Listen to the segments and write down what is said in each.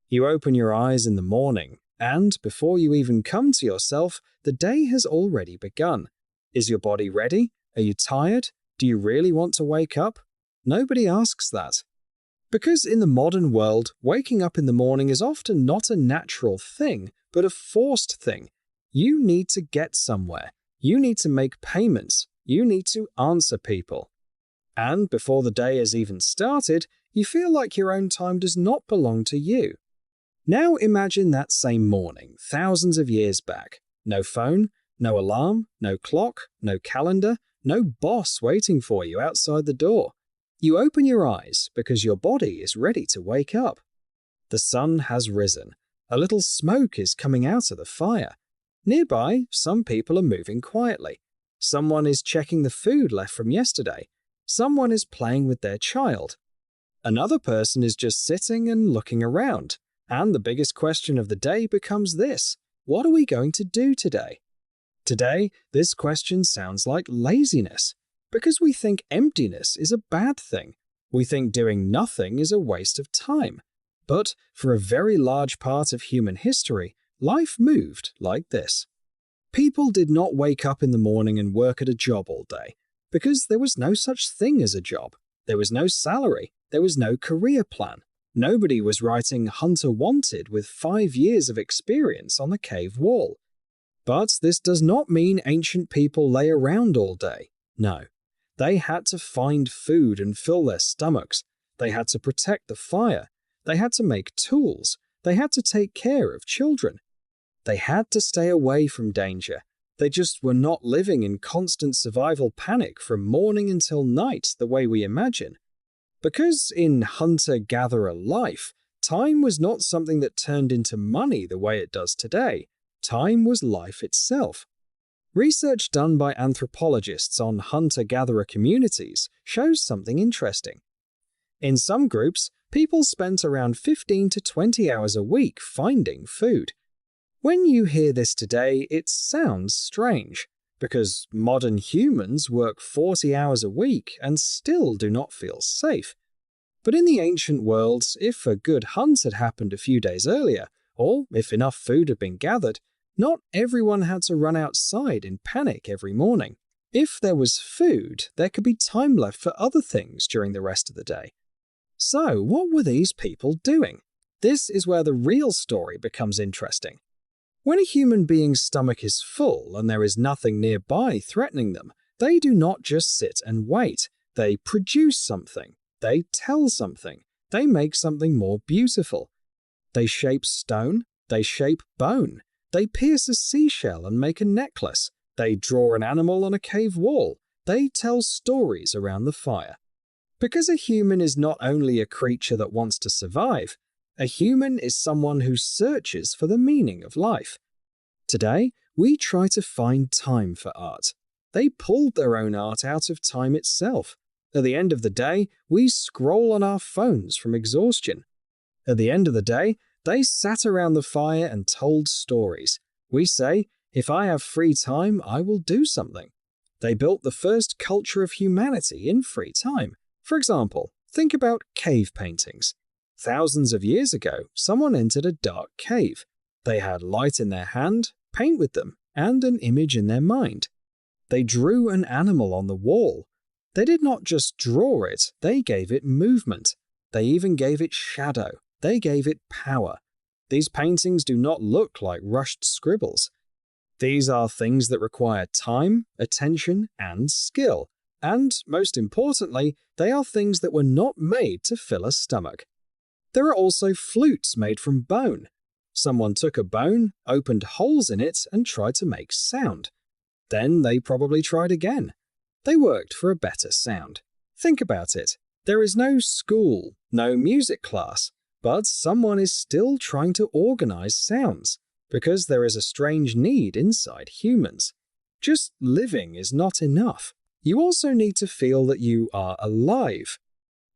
You open your eyes in the morning, and before you even come to yourself, the day has already begun. Is your body ready? Are you tired? Do you really want to wake up? Nobody asks that. Because in the modern world, waking up in the morning is often not a natural thing, but a forced thing. You need to get somewhere. You need to make payments. You need to answer people. And before the day has even started, you feel like your own time does not belong to you. Now imagine that same morning, thousands of years back. No phone, no alarm, no clock, no calendar, no boss waiting for you outside the door. You open your eyes because your body is ready to wake up. The sun has risen. A little smoke is coming out of the fire. Nearby, some people are moving quietly. Someone is checking the food left from yesterday. Someone is playing with their child. Another person is just sitting and looking around. And the biggest question of the day becomes this: what are we going to do today? Today, this question sounds like laziness, because we think emptiness is a bad thing. We think doing nothing is a waste of time. But for a very large part of human history, life moved like this. People did not wake up in the morning and work at a job all day, because there was no such thing as a job. There was no salary. There was no career plan. Nobody was writing Hunter Wanted with 5 years of experience on the cave wall. But this does not mean ancient people lay around all day. No. They had to find food and fill their stomachs. They had to protect the fire. They had to make tools. They had to take care of children. They had to stay away from danger. They just were not living in constant survival panic from morning until night the way we imagine. Because in hunter-gatherer life, time was not something that turned into money the way it does today. Time was life itself. Research done by anthropologists on hunter-gatherer communities shows something interesting. In some groups, people spent around 15 to 20 hours a week finding food. When you hear this today, it sounds strange, because modern humans work 40 hours a week and still do not feel safe. But in the ancient world, if a good hunt had happened a few days earlier, or if enough food had been gathered, not everyone had to run outside in panic every morning. If there was food, there could be time left for other things during the rest of the day. So, what were these people doing? This is where the real story becomes interesting. When a human being's stomach is full and there is nothing nearby threatening them, they do not just sit and wait. They produce something. They tell something. They make something more beautiful. They shape stone. They shape bone. They pierce a seashell and make a necklace. They draw an animal on a cave wall. They tell stories around the fire. Because a human is not only a creature that wants to survive, a human is someone who searches for the meaning of life. Today, we try to find time for art. They pulled their own art out of time itself. At the end of the day, we scroll on our phones from exhaustion. At the end of the day, they sat around the fire and told stories. We say, if I have free time, I will do something. They built the first culture of humanity in free time. For example, think about cave paintings. Thousands of years ago, someone entered a dark cave. They had light in their hand, paint with them, and an image in their mind. They drew an animal on the wall. They did not just draw it, they gave it movement. They even gave it shadow. They gave it power. These paintings do not look like rushed scribbles. These are things that require time, attention, and skill. And, most importantly, they are things that were not made to fill a stomach. There are also flutes made from bone. Someone took a bone, opened holes in it, and tried to make sound. Then they probably tried again. They worked for a better sound. Think about it. There is no school, no music class, but someone is still trying to organize sounds, because there is a strange need inside humans. Just living is not enough. You also need to feel that you are alive.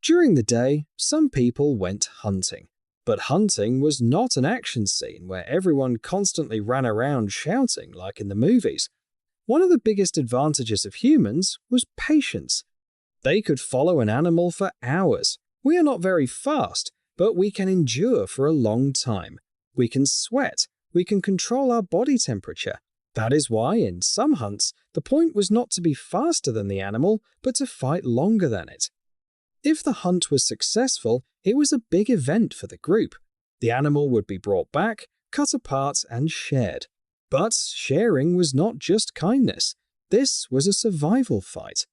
During the day, some people went hunting. But hunting was not an action scene where everyone constantly ran around shouting like in the movies. One of the biggest advantages of humans was patience. They could follow an animal for hours. We are not very fast, but we can endure for a long time. We can sweat. We can control our body temperature. That is why, in some hunts, the point was not to be faster than the animal, but to fight longer than it. If the hunt was successful, it was a big event for the group. The animal would be brought back, cut apart, and shared. But sharing was not just kindness. This was a survival fight.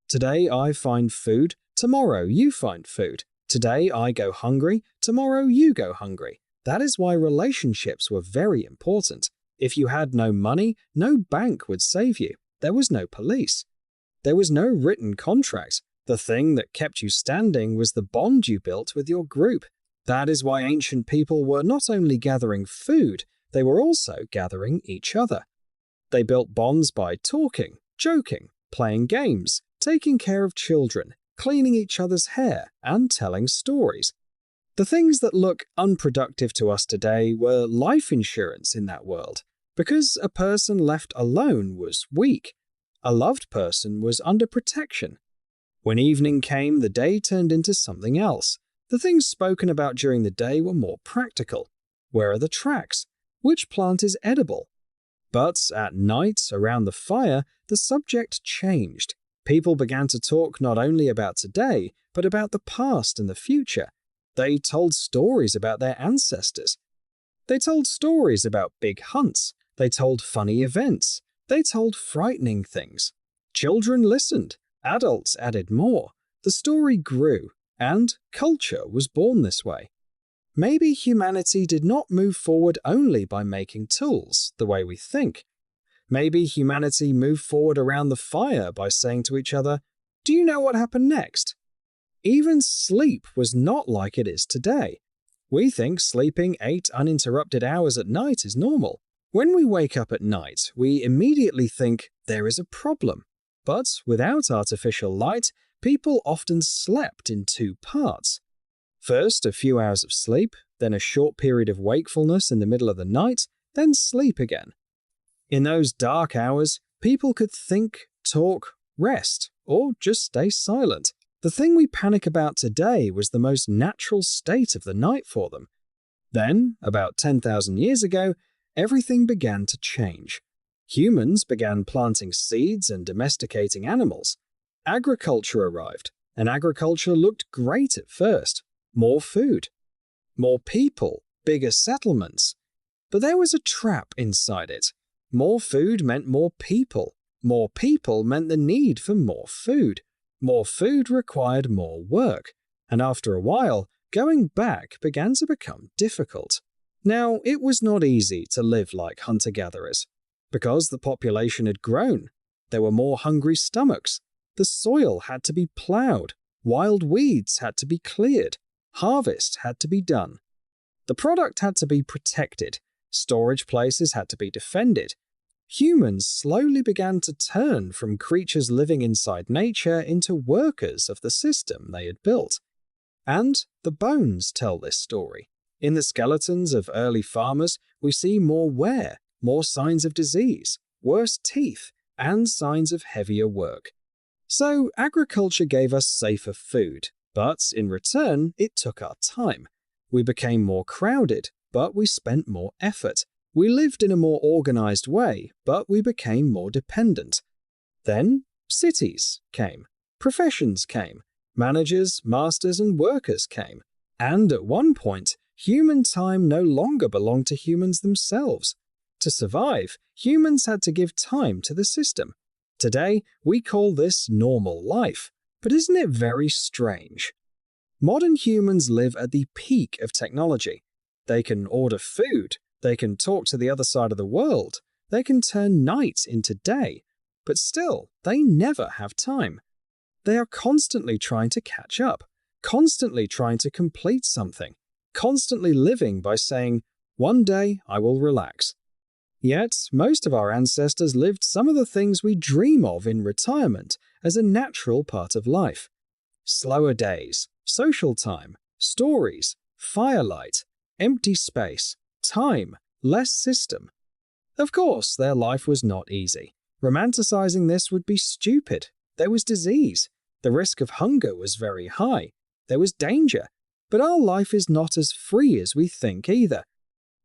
Today I find food, tomorrow you find food. Today I go hungry, tomorrow you go hungry. That is why relationships were very important. If you had no money, no bank would save you. There was no police. There was no written contract. The thing that kept you standing was the bond you built with your group. That is why ancient people were not only gathering food, they were also gathering each other. They built bonds by talking, joking, playing games, taking care of children, cleaning each other's hair, and telling stories. The things that look unproductive to us today were life insurance in that world, because a person left alone was weak. A loved person was under protection. When evening came, the day turned into something else. The things spoken about during the day were more practical. Where are the tracks? Which plant is edible? But at night, around the fire, the subject changed. People began to talk not only about today, but about the past and the future. They told stories about their ancestors. They told stories about big hunts. They told funny events. They told frightening things. Children listened. Adults added more. The story grew, and culture was born this way. Maybe humanity did not move forward only by making tools, the way we think. Maybe humanity moved forward around the fire by saying to each other, "Do you know what happened next?" Even sleep was not like it is today. We think sleeping 8 uninterrupted hours at night is normal. When we wake up at night, we immediately think there is a problem. But without artificial light, people often slept in 2 parts. First, a few hours of sleep, then a short period of wakefulness in the middle of the night, then sleep again. In those dark hours, people could think, talk, rest, or just stay silent. The thing we panic about today was the most natural state of the night for them. Then, about 10,000 years ago, everything began to change. Humans began planting seeds and domesticating animals. Agriculture arrived, and agriculture looked great at first. More food, more people, bigger settlements. But there was a trap inside it. More food meant more people. More people meant the need for more food. More food required more work. And after a while, going back began to become difficult. Now, it was not easy to live like hunter-gatherers. Because the population had grown, there were more hungry stomachs. The soil had to be plowed. Wild weeds had to be cleared. Harvest had to be done. The product had to be protected. Storage places had to be defended. Humans slowly began to turn from creatures living inside nature into workers of the system they had built. And the bones tell this story. In the skeletons of early farmers, we see more wear, more signs of disease, worse teeth, and signs of heavier work. So agriculture gave us safer food, but in return, it took our time. We became more crowded, but we spent more effort. We lived in a more organized way, but we became more dependent. Then cities came, professions came, managers, masters, and workers came. And at one point, human time no longer belonged to humans themselves. To survive, humans had to give time to the system. Today, we call this normal life. But isn't it very strange? Modern humans live at the peak of technology. They can order food, they can talk to the other side of the world, they can turn night into day, but still, they never have time. They are constantly trying to catch up, constantly trying to complete something, constantly living by saying, "One day I will relax." Yet, most of our ancestors lived some of the things we dream of in retirement as a natural part of life. Slower days, social time, stories, firelight, empty space, time, less system. Of course, their life was not easy. Romanticizing this would be stupid. There was disease. The risk of hunger was very high. There was danger. But our life is not as free as we think either.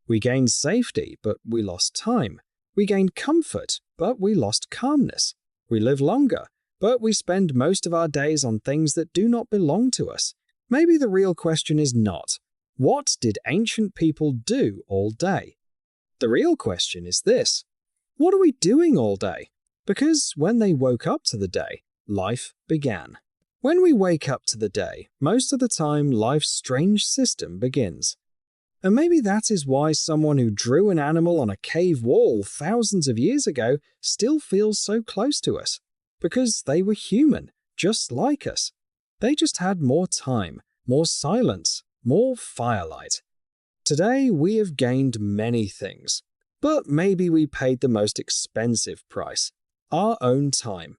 We gained safety, but we lost time. We gained comfort, but we lost calmness. We live longer, but we spend most of our days on things that do not belong to us. Maybe the real question is not, what did ancient people do all day? The real question is this, what are we doing all day? Because when they woke up to the day, life began. When we wake up to the day, most of the time life's strange system begins. And maybe that is why someone who drew an animal on a cave wall thousands of years ago still feels so close to us. Because they were human, just like us. They just had more time, more silence, more firelight. Today we have gained many things, but maybe we paid the most expensive price, our own time.